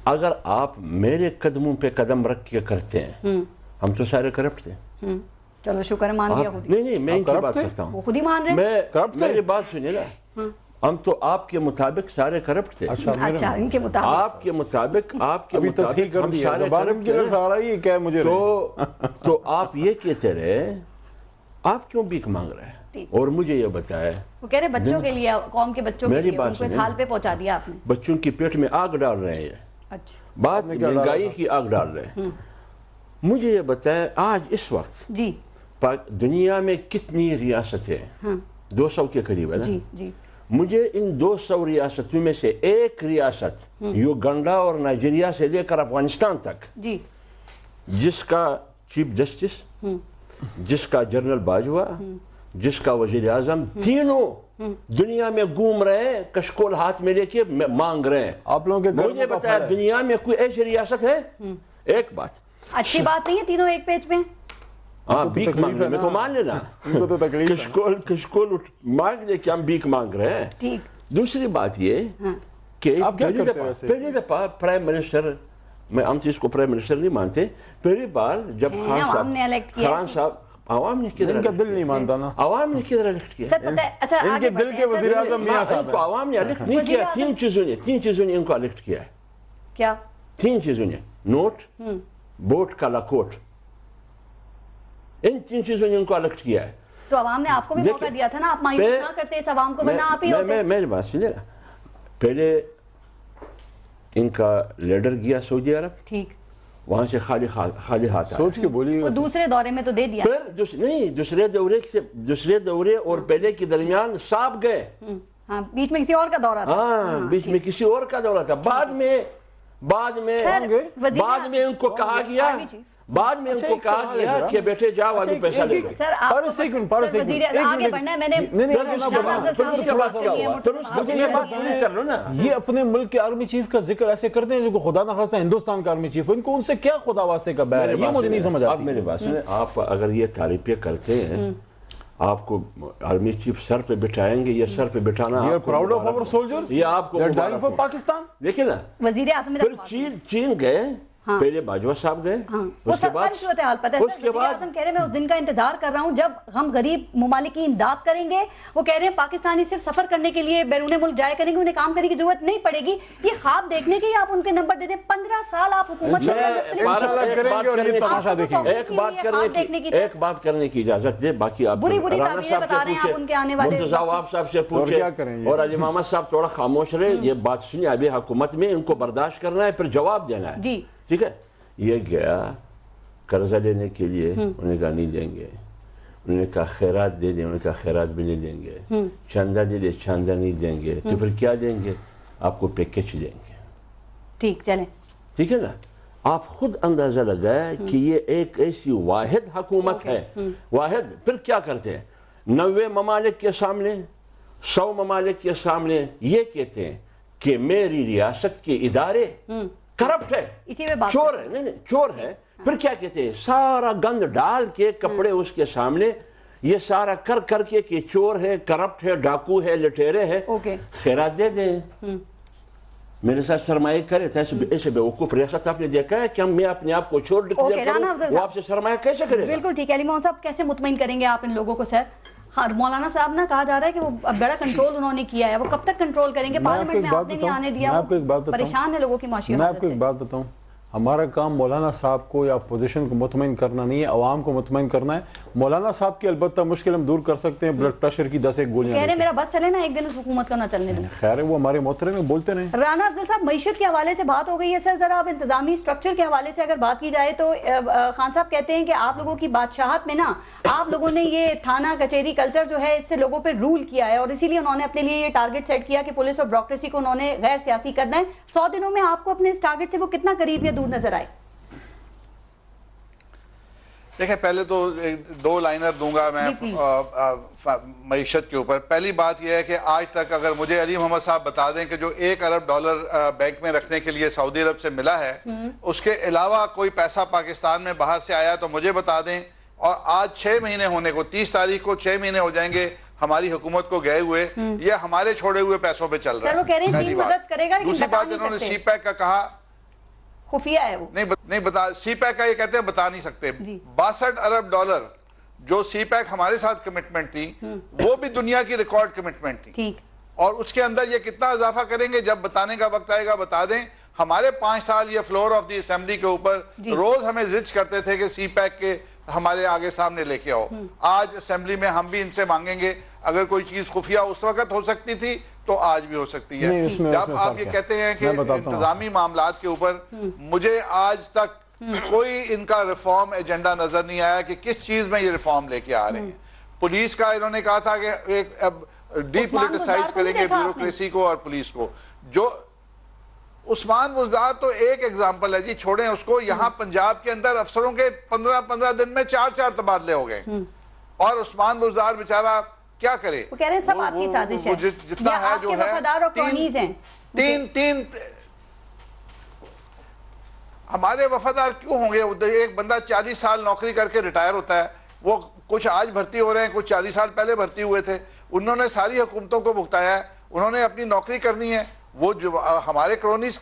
اگر آپ میرے قدموں پہ قدم رکھ کے کرتے ہیں, ہم تو سارے کرپٹ تھے. چلو شکر مان لیا. نہیں میں ان کی بات کرتا ہوں, وہ خود ہی مان رہے ہیں. میری بات سنیں نا, ہم تو آپ کے مطابق سارے کرپٹ تھے. اچھا ان کے مطابق, آپ کے مطابق ہم سارے کرپٹ. تو آپ یہ کہتے رہے, آپ کیوں بیک مانگ رہے ہیں, اور مجھے یہ بتایا, وہ کہہ رہے بچوں کے لیے, قوم کے بچوں کے لیے, ان کو اس حال پہ پہنچا دیا آپ نے. بچوں کی پیٹ میں آگ ڈال رہے ہیں, بات مہنگائی کی آگ ڈال رہے ہیں. مجھے یہ بتایا آج اس وقت جی دنیا میں کتنی ریاستیں ہیں؟ 200 کے قریب ہے نا؟ جی جی. مجھے ان 200 ریاستوں میں سے ایک ریاست یوگنڈا اور نائجیریا سے لے کر افغانستان تک جی جس کا چیف جسٹس، جس کا جنرل باجوہ، جس کا وزیر اعظم، تینوں دنیا میں گھوم رہے ہیں، کشکول ہاتھ میں لے کے مانگ رہے ہیں. آپ لوگوں کے مجھے بتایا دنیا میں کوئی ایسی ریاست ہے؟ ایک بات اچھی بات نہیں ہے تینوں ایک پیج میں. ہاں بھیک مانگ رہے ہیں، میں تو مان لینا. کشکول مانگ لے کے ہم بھیک مانگ رہے ہیں. ٹھیک. دوسری بات یہ کہ پہلی دفعہ پرائم منسٹر، میں ہم تو اس کو پرائم منسٹر نہیں مانتے، پہلی بار جب خان صاحب عوام نے کدھر ان کا دل نہیں مانتا نا، عوام نے کدھر الیکٹ کیا؟ ان کے دل کے وزیر اعظم میاں صاحب ان کو عوام نے الیکٹ نہیں کیا. تین چیزوں نے ان کو الیکٹ کیا ہے. کیا؟ 3 چیزوں نے، نوٹ، ووٹ، کالا کوٹ، ان 3 چیزوں نے ان کو الیکٹ کیا ہے. تو عوام نے آپ کو بھی موقع دیا تھا نا، آپ مایوس نہ کرتے اس عوام کو، ورنہ آپ ہی ہوتے. میری بات سنیے نا، پہلے ان کا لیڈر گیا سعودی عرب، ٹھیک، وہاں سے خالی ہاتھ سوچ کے بولی. وہ دوسرے دورے میں تو دے دیا. پھر نہیں، دوسرے دورے اور پہلے کے درمیان صاحب گئے. ہاں، بیچ میں کسی اور کا دورہ تھا. ہاں، بیچ میں کسی اور کا دورہ تھا. بعد میں ان کو کہا گیا کہ بیٹے جاؤ ابھی پیسہ لے گئے. سر آگے بڑھنا ہے. میں نے یہ اپنے ملک کے آرمی چیف کا ذکر ایسے کرتے ہیں جو خدا نخواستہ ہندوستان کا آرمی چیف، ان کو ان سے کیا خدا واسطے کا بیان ہے؟ یہ مجھے نہیں سمجھ آتی. میرے بات سنیں، آپ اگر یہ تعریفیں کرتے ہیں، آپ کو آرمی چیف سر پہ بٹھائیں گے، یہ سر پہ بٹھانا یہ آپ کو پاکستان. دیکھیں نا، وزیر اعظم پھر چین گئے، پہلے باجوہ صاحب گئے، اس کے بعد صورتحال پتہ ہے. وزیر اعظم کہہ رہے ہیں میں اس دن کا انتظار کر رہا ہوں جب ہم غریب ممالک کی امداد کریں گے. وہ کہہ رہے ہیں پاکستانی صرف سفر کرنے کے لیے بیرون ملک جایا کریں گے، انہیں کام کرنے کی ضرورت نہیں پڑے گی. یہ خواب دیکھنے کے آپ ان کے نمبر دے دیں. 15 سال آپ حکومت ایک بات کرنے کی اجازت دے، باقی آپ بری تعبیریں بتا رہے ہیں آپ ان کے آنے والے. آپ صاحب سے پوچھیں اور علی محمد صاحب تھوڑا خاموش رہے. یہ بات سنیے، ابھی حکومت میں ان کو برداشت کرنا ہے، پھر جواب دینا ہے. جی ٹھیک ہے. یہ گیا قرضہ لینے کے لیے، انہوں نے کہا نہیں دیں گے. انہوں نے کہا خیرات دے دیں، انہوں نے کہا خیرات بھی نہیں دیں گے. چاندہ دے دیں، چاندہ نہیں دیں گے. تو پھر کیا دیں گے؟ آپ کو پیکیج دیں گے. ٹھیک، چلیں. ٹھیک ہے نا. آپ خود اندازہ لگائے کہ یہ ایک ایسی واحد حکومت ہے. واحد. پھر کیا کرتے ہیں؟ 90 ممالک کے سامنے، 100 ممالک کے سامنے یہ کہتے ہیں کہ میری ریاست کے ادارے کرپٹ ہے، چور ہے. نہیں چور ہے. پھر کیا کہتے ہیں؟ سارا گند ڈال کے کپڑے اس کے سامنے، یہ سارا کر کے کہ چور ہے، کرپٹ ہے، ڈاکو ہے، لٹیرے ہے. خیرات دے دیں. میرے ساتھ سرمایہ کرے تھا. ایسے بیوقوف ریاست آپ نے دیکھا ہے کہ میں اپنے آپ کو چھوڑ وہ آپ سے سرمایہ کیسے کرے؟ بالکل ٹھیک ہے. علی محمد صاحب کیسے مطمئن کریں گے آپ ان لوگوں کو؟ سر مولانا صاحب نے کہا جا رہا ہے کہ وہ بڑا کنٹرول انہوں نے کیا ہے. وہ کب تک کنٹرول کریں گے؟ پارلیمنٹ میں آپ نے نہیں آنے دیا. پریشان ہے لوگوں کی معاشی حالت سے. میں آپ کو ایک بات بتاؤں، ہمارا کام مولانا صاحب کو یا اپوزیشن کو مطمئن کرنا نہیں ہے، عوام کو مطمئن کرنا ہے. مولانا صاحب کی البتہ مشکل ہم دور کر سکتے ہیں بلڈ پریشر کی 10 گولیاں. کہہ رہے میرا بس چلے نا، ایک دن اس حکومت کا نہ چلنے دیں. خیر ہے، وہ ہمارے محترم میں بولتے رہے. رانا افضل صاحب، معیشت کے حوالے سے بات ہو گئی ہے. سر ذرا اب انتظامی اسٹرکچر کے حوالے سے اگر بات کی جائے تو خان صاحب کہتے ہیں کہ آپ لوگوں کی بادشاہت میں نا آپ لوگوں نے یہ تھانہ کچہری کلچر جو ہے اس سے لوگوں پہ رول کیا ہے، اور اسی لیے انہوں نے اپنے لیے یہ ٹارگٹ سیٹ کیا کہ پولیس اور بیوروکریسی کو انہوں نے غیر سیاسی کرنا ہے. 100 دنوں میں آپ کو اپنے اس ٹارگٹ سے وہ کتنا قریب یا دور نظر آئے؟ دیکھیں، پہلے تو 2 لائنر دوں گا میں معیشت کے اوپر. پہلی بات یہ ہے کہ آج تک اگر مجھے علی محمد صاحب بتا دیں کہ جو $1 ارب بینک میں رکھنے کے لیے سعودی عرب سے ملا ہے، اس کے علاوہ کوئی پیسہ پاکستان میں باہر سے آیا تو مجھے بتا دیں. اور آج 6 مہینے ہونے کو، 30 تاریخ کو 6 مہینے ہو جائیں گے ہماری حکومت کو گئے ہوئے. یہ ہمارے چھوڑے ہوئے پیسوں پہ چل رہا ہے. دوسری بات انہوں نے سی پیک کا کہا، خفیہ ہے وہ نہیں بتا. سی پیک کا یہ کہتے ہیں بتا نہیں سکتے. $62 ارب جو سی پیک ہمارے ساتھ کمٹمنٹ تھی، وہ بھی دنیا کی ریکارڈ کمٹمنٹ تھی. اور اس کے اندر یہ کتنا اضافہ کریں گے جب بتانے کا وقت آئے گا بتا دیں. ہمارے 5 سال یہ فلور آف دی اسمبلی کے اوپر روز ہمیں زج کرتے تھے کہ سی پیک کے ہمارے آگے سامنے لے کے آؤ. آج اسمبلی میں ہم بھی ان سے مانگیں گے. اگر کوئی چیز خفیہ اس وقت ہو سکتی تھی تو آج بھی ہو سکتی ہے. جب آپ یہ کہتے ہیں کہ انتظامی معاملات کے اوپر، مجھے آج تک کوئی ان کا ریفارم ایجنڈا نظر نہیں آیا کہ کس چیز میں یہ ریفارم لے کے آ رہے ہیں. پولیس کا انہوں نے کہا تھا کہ ایک اب ڈی پولیٹیسائز کریں گے بیوروکریسی کو اور پولیس کو. جو عثمان بزدار تو ایک ایگزامپل ہے جی, چھوڑیں اس کو. یہاں پنجاب کے اندر افسروں کے 15 دن میں 4 تبادلے ہو گئے, اور عثمان بزدار بیچارہ کیا کرے؟ وہ کہہ رہے ہیں سب آپ کی سازش ہے, جتنا ہے جو ہے وفادار اور کونیز ہیں. تین ہمارے وفادار کیوں ہوں گے؟ ایک بندہ 40 سال نوکری کر کے ریٹائر ہوتا ہے, وہ کچھ آج بھرتی ہو رہے ہیں, کچھ 40 سال پہلے بھرتی ہوئے تھے. انہوں نے ساری حکومتوں کو بھگتایا ہے, انہوں نے اپنی نوکری کرنی ہے. وہ جو ہمارے کرونیز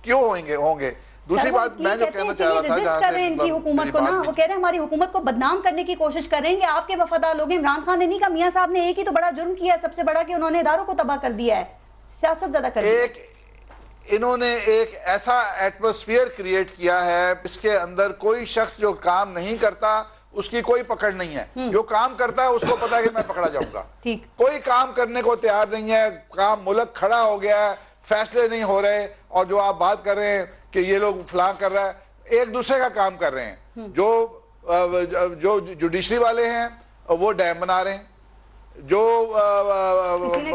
کیوں ہوں گے؟ دوسری بات میں جو کہنا چاہ رہا تھا, رجسٹ کر رہے ہیں ان کی حکومت کو نا, وہ کہہ رہے ہیں ہماری حکومت کو بدنام کرنے کی کوشش کر رہے ہیں کہ آپ کے وفادار لوگ. عمران خان نے نہیں کہا, میاں صاحب نے ایک ہی تو بڑا جرم کیا ہے سب سے بڑا, کہ انہوں نے اداروں کو تباہ کر دیا ہے, سیاست زیادہ کر دیا. انہوں نے ایک ایسا ایٹماسفیئر کریٹ کیا ہے اس کے اندر کوئی شخص جو کام نہیں کرتا اس کی کوئی پکڑ نہیں ہے. جو کام کرتا ہے اس کو پتا ہے کہ میں پکڑا جاؤں گا. کوئی کام کرنے کو تیار نہیں ہے. کام ملک کھڑا ہو گیا ہے, فیصلے نہیں ہو رہے, اور جو آپ بات کر رہے ہیں کہ یہ لوگ فلاں کر رہا ہے, ایک دوسرے کا کام کر رہے ہیں. جو جوڈیشری والے ہیں وہ ڈیم بنا رہے ہیں, جو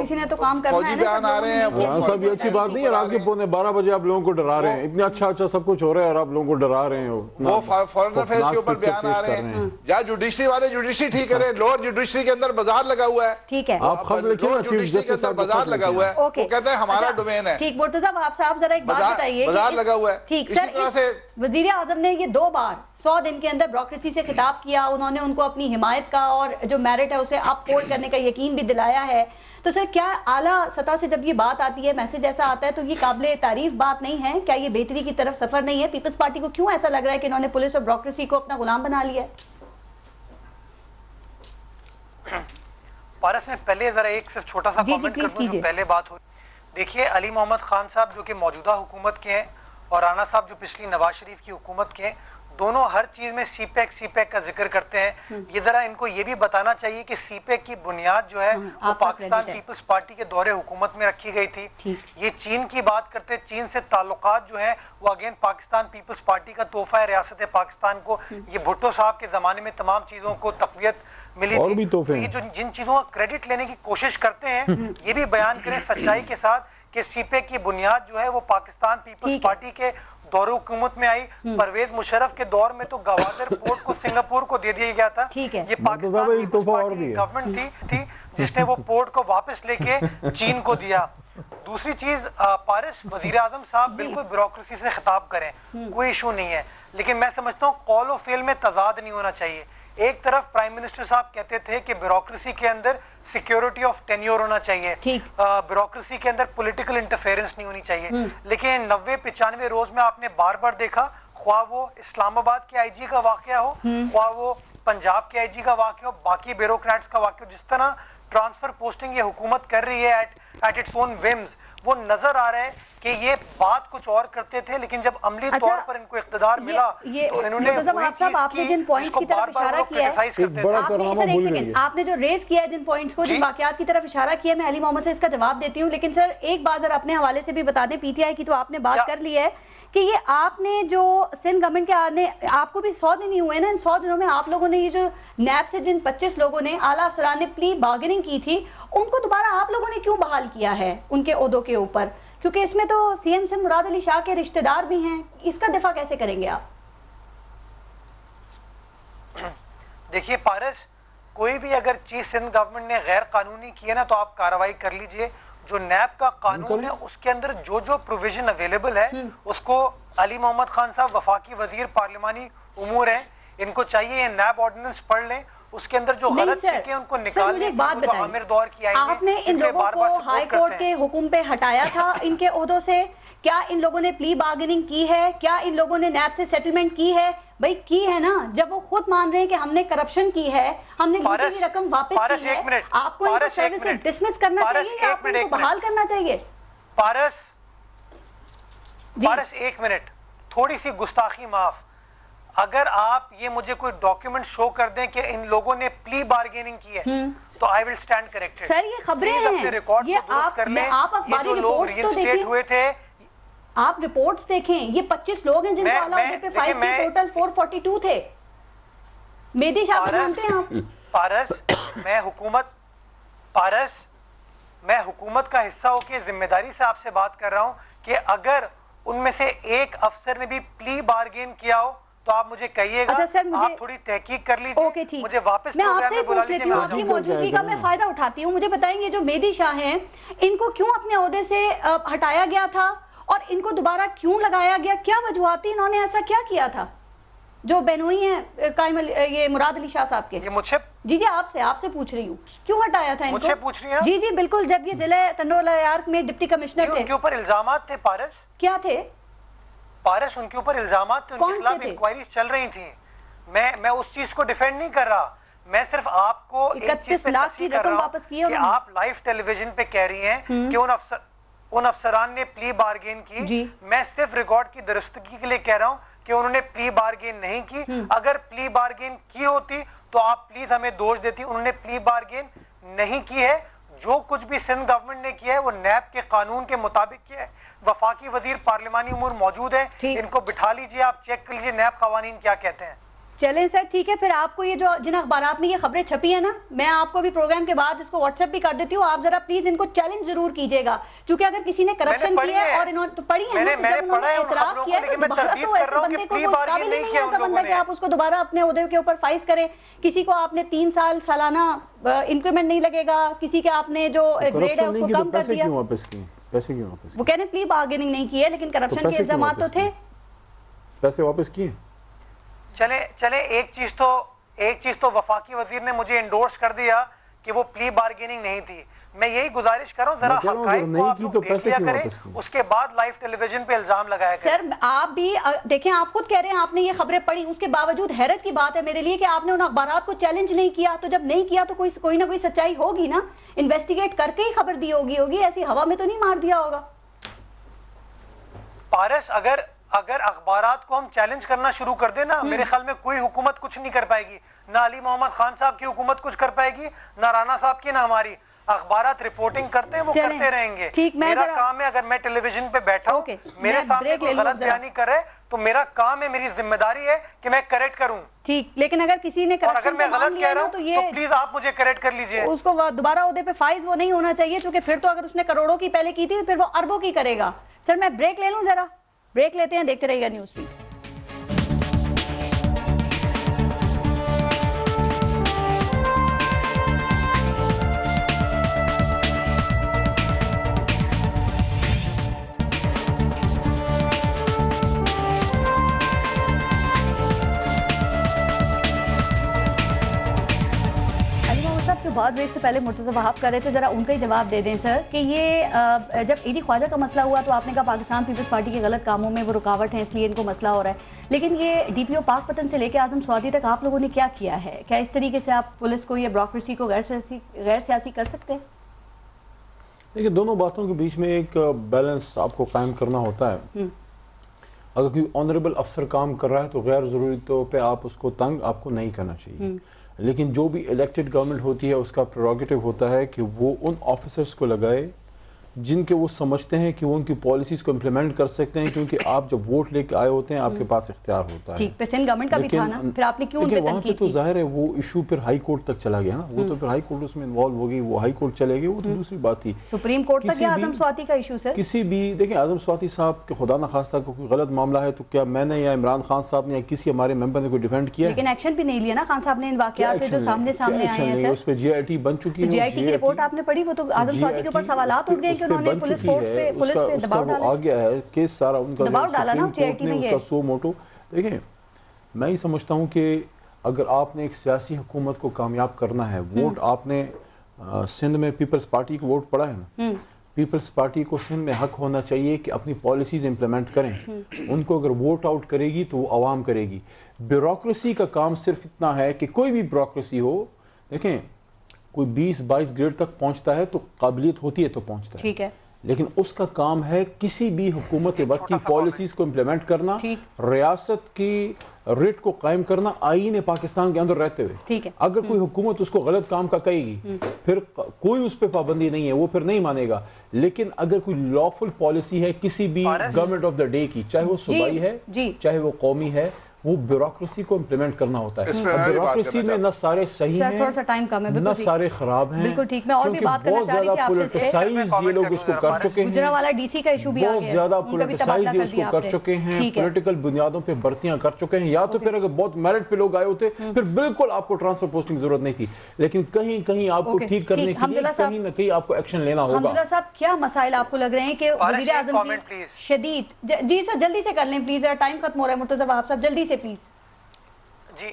کسی نے تو کام کرنا ہے. فوجی بیان آ رہے ہیں. رحمان صاحب یہ اچھی بات نہیں ہے, رات کے 11:45 بجے آپ لوگوں کو ڈرا رہے ہیں. اتنا اچھا سب کچھ ہو رہا ہے اور آپ لوگوں کو ڈرا رہے ہیں. وہ فورن افیئرز کے اوپر بیان آ رہے ہیں. یا جوڈیشری والے جوڈیشری ٹھیک کریں. لوور جوڈیشری کے اندر بازار لگا ہوا ہے. ٹھیک ہے, آپ خط لکھیں نا, چیف جسٹس صاحب بازار لگا ہوا ہے, وہ کہتے ہیں ہمارا ڈومین ہے. ٹھیک, مرتضیٰ صاحب ذرا ایک بات بتائیے. بازار لگا ہوا ہے. ٹھیک سر, وزیر اعظم نے یہ 2 بار 100 دن کے اندر بیوروکریسی سے خطاب کیا. انہوں نے ان کو اپنی حمایت کا اور جو میرٹ ہے اسے اپ ہولڈ کرنے کا یقین بھی دلایا ہے. تو سر کیا اعلیٰ سطح سے جب یہ بات آتی ہے, میسج ایسا آتا ہے, تو یہ قابل تعریف بات نہیں ہے؟ کیا یہ بہتری کی طرف سفر نہیں ہے؟ پیپلز پارٹی کو کیوں ایسا لگ رہا ہے کہ انہوں نے پولیس اور بیوروکریسی کو اپنا غلام بنا لیا ہے؟ پارس میں پہلے ذرا ایک صرف چھوٹا سا کامنٹ کر دوں جو پہلے بات ہوئی. دیکھیے علی محمد خان صاحب جو کہ موجودہ حکومت کے ہیں, اور رانا صاحب جو پچھلی نواز شریف کی حکومت کے ہیں, دونوں ہر چیز میں سی پیک کا ذکر کرتے ہیں. یہ ذرا ان کو یہ بھی بتانا چاہیے کہ سی پیک کی بنیاد جو ہے وہ پاکستان پیپلز پارٹی کے دور حکومت میں رکھی گئی تھی. یہ چین کی بات کرتے, چین سے تعلقات جو ہیں وہ اگین پاکستان پیپلز پارٹی کا تحفہ ہے ریاست پاکستان کو. یہ بھٹو صاحب کے زمانے میں تمام چیزوں کو تقویت ملی تھی. یہ جو جن چیزوں کا کریڈٹ لینے کی کوشش کرتے ہیں یہ بھی بیان کریں سچائی کے ساتھ کہ سی پیک کی بنیاد جو ہے وہ پاکستان پیپلز پارٹی کے دور حکومت میں آئی. پرویز مشرف کے دور میں تو گوادر پورٹ کو سنگاپور کو دے دیا گیا تھا. یہ پاکستان پیپلز پارٹی کی گورنمنٹ تھی جس نے وہ پورٹ کو واپس لے کے چین کو دیا. دوسری چیز پارس, وزیر اعظم صاحب بالکل بیوروکریسی سے خطاب کریں, کوئی ایشو نہیں ہے, لیکن میں سمجھتا ہوں قول و فعل میں تضاد نہیں ہونا چاہیے. ایک طرف پرائم منسٹر صاحب کہتے تھے کہ بیوروکریسی کے اندر سیکیورٹی آف ٹینیور ہونا چاہیے, بیوروکریسی کے اندر پولیٹیکل انٹرفیرنس نہیں ہونی چاہیے. لیکن 90-95 روز میں آپ نے بار بار دیکھا, خواہ وہ اسلام آباد کے آئی جی کا واقعہ ہو, خواہ وہ پنجاب کے آئی جی کا واقعہ ہو, باقی بیوروکریٹس کا واقعہ ہو, جس طرح ٹرانسفر پوسٹنگ یہ حکومت کر رہی ہے ایٹ اٹس اون ومز, وہ نظر آ رہا ہے کہ یہ بات کچھ اور کرتے تھے, لیکن جب عملی طور پر ان کو اقتدار ملا تو انہوں نے وہی چیز کی جس کو بار بار وہ کرٹیسائز کرتے تھے. آپ نے جو ریز کیا ہے جن پوائنٹس کو, جن واقعات کی طرف اشارہ کیا, میں علی محمد سے اس کا جواب دیتی ہوں. لیکن سر ایک بات ذرا اپنے حوالے سے بھی بتا دیں, پی ٹی آئی کی تو آپ نے بات کر لی ہے کہ یہ آپ نے جو سندھ گورنمنٹ کے آنے, آپ کو بھی 100 دن ہی ہوئے نا, ان 100 دنوں میں آپ لوگوں نے یہ جو نیب سے جن 25 لوگوں نے اعلیٰ افسران نے پلی بارگیننگ کی تھی, ان کو دوبارہ آپ لوگوں نے کیوں بحال کیا ہے ان کے عہدوں کے اوپر؟ کیونکہ اس میں تو سی ایم سندھ مراد علی شاہ کے رشتہ دار بھی ہیں, اس کا دفاع کیسے کریں گے آپ؟ دیکھیے پارس, کوئی بھی اگر چیز سندھ گورنمنٹ نے غیر قانونی کی ہے نا تو آپ کارروائی کر لیجئے. جو نیب کا قانون ہے اس کے اندر جو پروویژن اویلیبل ہے اس کو علی محمد خان صاحب وفاقی وزیر پارلیمانی امور ہیں, ان کو چاہیے یہ نیب آرڈیننس پڑھ لیں, اس کے اندر جو غلط چیزیں ان کو نکالنے عامر دور کی آئیں گے. آپ نے ان لوگوں کو ہائی کورٹ کے حکم پہ ہٹایا تھا ان کے عہدوں سے, کیا ان لوگوں نے پلی بارگیننگ کی ہے؟ کیا ان لوگوں نے نیب سے سیٹلمنٹ کی ہے؟ بھائی کی ہے نا, جب وہ خود مان رہے ہیں کہ ہم نے کرپشن کی ہے, ہم نے لوٹی ہوئی رقم واپس کی ہے, آپ کو ان کو سروس سے ڈسمس کرنا چاہیے یا آپ ان کو بحال کرنا چاہیے؟ پارس ایک منٹ, تھوڑی سی گستاخی معاف. اگر آپ یہ مجھے کوئی ڈاکیومنٹ شو کر دیں کہ ان لوگوں نے پلی بارگیننگ کی ہے تو آئی ول سٹینڈ کریکٹڈ. سر یہ خبریں ہیں, ریکارڈ کو درست کر لیں. یہ جو لوگ ری انسٹیٹ ہوئے تھے, آپ رپورٹس دیکھیں, یہ 25 لوگ ہیں جن کو اعلیٰ عہدے پہ فائز کے ٹوٹل 442 تھے. مہدی شاہ کو جانتے ہیں آپ؟ میں حکومت کا حصہ ہو کے ذمہ داری سے آپ سے بات کر رہا ہوں کہ اگر ان میں سے ایک افسر نے بھی پلی بارگین کیا ہو تو آپ مجھے کہیے گا, آپ تھوڑی تحقیق کر لیجیے, مجھے واپس میں آپ سے پوچھ لیتی ہوں, آپ کی موجودگی کا میں فائدہ اٹھاتی ہوں. مجھے بتائیں گے جو مہدی شاہ ہیں ان کو کیوں اپنے عہدے سے ہٹایا گیا تھا اور ان کو دوبارہ کیوں لگایا گیا؟ کیا وجوہات تھی؟ انہوں نے ایسا کیا کیا تھا؟ جو بینوئی ہیں قائم یہ مراد علی شاہ صاحب کے, یہ مجھ سے جی آپ سے پوچھ رہی ہوں, کیوں ہٹایا تھا ان کو؟ مجھ سے پوچھ رہی ہیں؟ جی بالکل, جب یہ ضلع تنڈولایار میں ڈپٹی کمشنر تھے. ان کے اوپر الزامات تھے پارس. کیا تھے پارس؟ ان کے اوپر الزامات تھے, ان کے خلاف انکوائریز چل رہی تھیں. میں اس چیز کو ڈیفینڈ نہیں کر رہا, میں صرف آپ کو ایک چیز پہ تصحیح کر رہا ہوں کہ آپ لائیو ٹیلی ویژن پہ کہہ رہی ہیں کہ ان افسران نے پلی بارگین کی. میں صرف ریکارڈ کی درستگی کے لیے کہہ رہا ہوں کہ انہوں نے پلی بارگین نہیں کی. اگر پلی بارگین کی ہوتی تو آپ پلیز ہمیں دوش دیتی. انہوں نے پلی بارگین نہیں کی ہے. جو کچھ بھی سندھ گورنمنٹ نے کیا ہے وہ نیب کے قانون کے مطابق کیا ہے. وفاقی وزیر پارلیمانی امور موجود ہے, ان کو بٹھا لیجئے, آپ چیک کر لیجئے نیب قوانین کیا کہتے ہیں. چلیں سر ٹھیک ہے, پھر آپ کو یہ جو جن اخبارات میں یہ خبریں چھپی ہیں نا, میں آپ کو بھی پروگرام کے بعد اس کو واٹس ایپ بھی کر دیتی ہوں, آپ ذرا پلیز ان کو چیلنج ضرور کیجئے گا, کیونکہ اگر کسی نے کرپشن کیا ہے اور انہوں نے تو پڑھی ہے نا, جب انہوں نے اعتراف کیا ہے تو دوبارہ تو ایسے بندے کو وہ قابل نہیں ہے ایسا بندہ کہ آپ اس کو دوبارہ اپنے عہدے کے اوپر فائز کریں. کسی کو آپ نے 3 سال سالانہ انکریمنٹ نہیں لگے گا, کسی کے آپ نے جو گریڈ ہے اس کو کم کر دیا. پیسے کیوں واپس؟ وہ کہنے پلی بارگیننگ نہیں کی ہے لیکن کرپشن کے الزامات تو تھے. پیسے واپس کیے؟ چلے ایک چیز تو وفاقی وزیر نے مجھے انڈورس کر دیا کہ وہ پلی بارگیننگ نہیں تھی. میں یہی گزارش کروں ذرا حقائق کو آپ لوگ دیکھ لیا کریں, اس کے بعد لائیو ٹیلی ویژن پہ الزام لگایا کریں. سر آپ بھی دیکھیں, آپ خود کہہ رہے ہیں آپ نے یہ خبریں پڑھی, اس کے باوجود حیرت کی بات ہے میرے لیے کہ آپ نے ان اخبارات کو چیلنج نہیں کیا. تو جب نہیں کیا تو کوئی نہ کوئی سچائی ہوگی نا, انویسٹیگیٹ کر کے ہی خبر دی ہوگی, ایسی ہوا میں تو نہیں مار دیا ہوگا. پارس اگر اخبارات کو ہم چیلنج کرنا شروع کر دیں نا, میرے خیال میں کوئی حکومت کچھ نہیں کر پائے گی. نہ علی محمد خان صاحب کی حکومت کچھ کر پائے گی, نہ رانا صاحب کی, نہ ہماری. اخبارات رپورٹنگ کرتے ہیں وہ کرتے رہیں گے. میرا کام ہے, اگر میں ٹیلی ویژن پہ بیٹھا ہوں, میرے سامنے کوئی غلط بیانی کر رہے تو میرا کام ہے, میری ذمہ داری ہے کہ میں کریکٹ کروں. ٹھیک, لیکن اگر کسی نے اور اگر میں غلط کہہ رہا ہوں تو پلیز آپ مجھے کریکٹ کر لیجئے. اس کو دوبارہ عہدے پہ فائز وہ نہیں ہونا چاہیے, کیونکہ پھر تو اگر اس نے کروڑوں کی پہلے کی تھی پھر وہ اربوں کی کرے گا. سر میں بریک لے لوں, ذرا بریک لیتے ہیں, دیکھتے رہیے گا نیوز فیڈ. بات بریک سے پہلے مرتضی وہاب کر رہے تھے, ذرا ان کا ہی جواب دے دیں سر کہ یہ جب اے ڈی خواجہ کا مسئلہ ہوا تو آپ نے کہا پاکستان پیپلز پارٹی کے غلط کاموں میں وہ رکاوٹ ہیں اس لیے ان کو مسئلہ ہو رہا ہے, لیکن یہ ڈی پی او پاک پتن سے لے کے اعظم سوادی تک آپ لوگوں نے کیا کیا ہے؟ کیا اس طریقے سے آپ پولیس کو یا بیوروکریسی کو غیر سیاسی کر سکتے ہیں؟ دیکھیں, دونوں باتوں کے بیچ میں ایک بیلنس آپ کو قائم کرنا ہوتا ہے. اگر کوئی آنریبل افسر کام کر رہا ہے تو غیر ضروری طور پہ آپ اس کو تنگ آپ کو نہیں کرنا چاہیے, لیکن جو بھی الیکٹڈ گورنمنٹ ہوتی ہے اس کا پریروگیٹو ہوتا ہے کہ وہ ان آفیسرز کو لگائے جن کے وہ سمجھتے ہیں کہ وہ ان کی پالیسیز کو امپلیمنٹ کر سکتے ہیں, کیونکہ آپ جب ووٹ لے کے آئے ہوتے ہیں آپ کے پاس اختیار ہوتا ہے. ٹھیک, پہ سندھ گورنمنٹ کا بھی تھا نا, پھر آپ نے کیوں ان پہ تنقید کی؟ تو ظاہر ہے وہ ایشو پھر ہائی کورٹ تک چلا گیا نا, وہ تو پھر ہائی کورٹ اس میں انوالو ہو گئی, وہ ہائی کورٹ چلے گئی, وہ تو دوسری بات تھی. سپریم کورٹ تک یا اعظم سواتی کا ایشو سر؟ کسی بھی دیکھیں, اعظم سواتی صاحب کے خدا نخواستہ کوئی غلط معاملہ ہے تو کیا میں نے یا عمران خان صاحب نے یا کسی ہمارے ممبر نے کوئی ڈیفینڈ کیا؟ لیکن ایکشن بھی نہیں لیا نا خان صاحب نے, ان واقعات جو سامنے آئے ہیں سر. اس پہ جی آئی ٹی بن چکی ہے, جی آئی ٹی کی رپورٹ آپ نے پڑھی, وہ تو اعظم سواتی کے اوپر سوالات اٹھ گئے کہ انہوں نے پولیس فورس پہ دباؤ ڈالا. آ گیا ہے کیس سارا ان کا, دباؤ ڈالا نا جی آئی ٹی نے, اس کا سو موٹو. دیکھیں, میں ہی سمجھتا ہوں کہ اگر آپ نے ایک سیاسی حکومت کو کامیاب کرنا ہے, ووٹ آپ نے سندھ میں پیپلز پارٹی کو ووٹ پڑا ہے نا, پیپلز پارٹی کو سندھ میں حق ہونا چاہیے کہ اپنی پالیسیز امپلیمنٹ کریں. ان کو اگر ووٹ آؤٹ کرے گی تو وہ عوام کرے گی. بیوروکریسی کا کام صرف اتنا ہے کہ کوئی بھی بیوروکریسی ہو, دیکھیں کوئی 20-22 گریڈ تک پہنچتا ہے تو قابلیت ہوتی ہے تو پہنچتا ہے. ٹھیک ہے, لیکن اس کا کام ہے کسی بھی حکومت کے وقت کی پالیسیز کو امپلیمنٹ کرنا، ریاست کی ریٹ کو قائم کرنا آئین پاکستان کے اندر رہتے ہوئے۔ اگر کوئی حکومت اس کو غلط کام کا کہے گی پھر کوئی اس پہ پابندی نہیں ہے، وہ پھر نہیں مانے گا۔ لیکن اگر کوئی لافل پالیسی ہے کسی بھی گورنمنٹ آف دا ڈے کی، چاہے وہ صوبائی ہے چاہے وہ قومی ہے، وہ بیوروکریسی کو امپلیمنٹ کرنا ہوتا ہے۔ بیوروکریسی میں نہ سارے صحیح ہیں نہ سارے خراب ہیں، کیونکہ بہت زیادہ پولیٹیسائز یہ لوگ اس کو کر چکے ہیں، بہت زیادہ پولیٹیسائز یہ اس کو کر چکے ہیں، پولیٹیکل بنیادوں پہ بھرتیاں کر چکے ہیں، یا تو پھر اگر بہت میرٹ پہ لوگ آئے ہوتے پھر بالکل آپ کو ٹرانسفر پوسٹنگ ضرورت نہیں تھی، لیکن کہیں کہیں آپ کو ٹھیک کرنے کے لیے کہیں نہ کہیں آپ کو ایکشن لینا ہوگا۔ حمداللہ صاحب کیا مسائل آپ کو لگ رہے ہیں کہ وزیر اعظم کی شدید، جی سر جلدی سے کر لیں پلیز، ٹائم ختم ہو رہا ہے مرتضی وہاب صاحب، جلدی سے پلیز۔ جی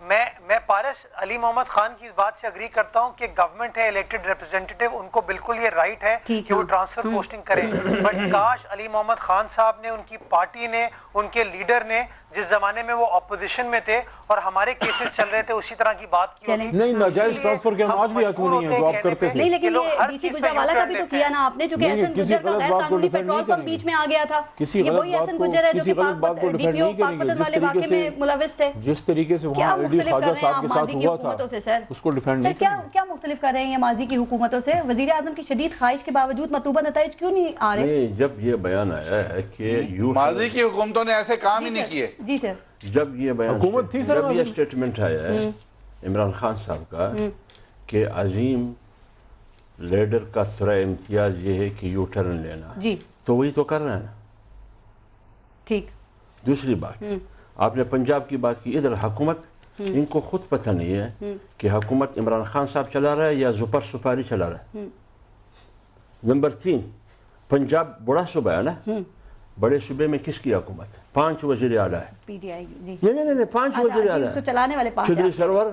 میں پارس علی محمد خان کی بات سے اگری کرتا ہوں کہ گورنمنٹ ہے الیکٹڈ ریپرزینٹیٹیو، ان کو بالکل یہ رائٹ ہے کہ وہ ٹرانسفر پوسٹنگ کریں، بٹ کاش علی محمد خان صاحب نے، ان کی پارٹی نے، ان کے لیڈر نے جس زمانے میں وہ اپوزیشن میں تھے اور ہمارے کیسز چل رہے تھے اسی طرح کی بات کی ہوتی۔ نہیں ناجائز ٹرانسفر کے ہم آج بھی حق میں نہیں ہیں جو آپ کرتے تھے، نہیں لیکن یہ ڈی سی گجرانوالہ کا بھی تو کیا نا آپ نے، جو کہ احسن گجر کا غیر قانونی پیٹرول پمپ بیچ میں آ گیا تھا، یہ وہی احسن گجر ہے جو کہ ڈی پی او پاک پتن والے واقعے میں ملوث تھے۔ جس طریقے سے وہاں ایڈی خواجہ صاحب کے ساتھ ہوا تھا اس کو ڈیفینڈ نہیں کریں گے۔ کیا مختلف کر رہے ہیں یہ ماضی کی حکومتوں سے؟ وزیر اعظم کی شدید خواہش کے باوجود مطلوبہ نتائج کیوں نہیں آ رہے؟ جب یہ بیان آیا ہے کہ ماضی کی حکومتوں نے ایسے کام ہی نہیں کیے، جی سر، جب یہ بیان جب یہ اسٹیٹمنٹ آیا ہے عمران خان صاحب کا کہ عظیم لیڈر کا ترا امتیاز یہ ہے کہ یو ٹرن لینا، تو وہی تو کر رہے ہیں نا۔ ٹھیک، دوسری بات آپ نے پنجاب کی بات کی، ادھر حکومت ان کو خود پتہ نہیں ہے کہ حکومت عمران خان صاحب چلا رہا ہے یا زفر سپاری چلا رہا ہے۔ نمبر 3، پنجاب بڑا صوبہ ہے نا، بڑے صوبے میں کس کی حکومت؟ 5 وزیر اعلیٰ ہے، پی ٹی آئی کی، نہیں 5 وزیر اعلیٰ ہے، چلانے والے 5، چودھری سرور،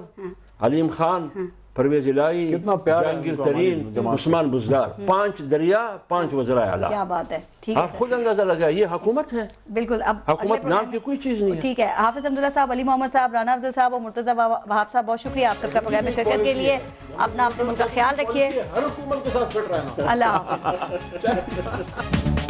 علیم خان، پرویز الہی، جہانگیر ترین، عثمان بزدار، 5 دریا 5 وزراء اعلیٰ۔ کیا بات ہے، آپ خود اندازہ لگائیں یہ حکومت ہے، بالکل۔ اب حکومت نام کی کوئی چیز نہیں ہے۔ ٹھیک ہے، حافظ حمداللہ صاحب، علی محمد صاحب، رانا افضل صاحب اور مرتضی وہاب صاحب، بہت شکریہ آپ سب کا پروگرام میں شرکت کے لیے۔ اپنا ملک کا خیال رکھیے، ہر حکومت کے ساتھ پھٹ رہا ہے۔ اللہ حافظ۔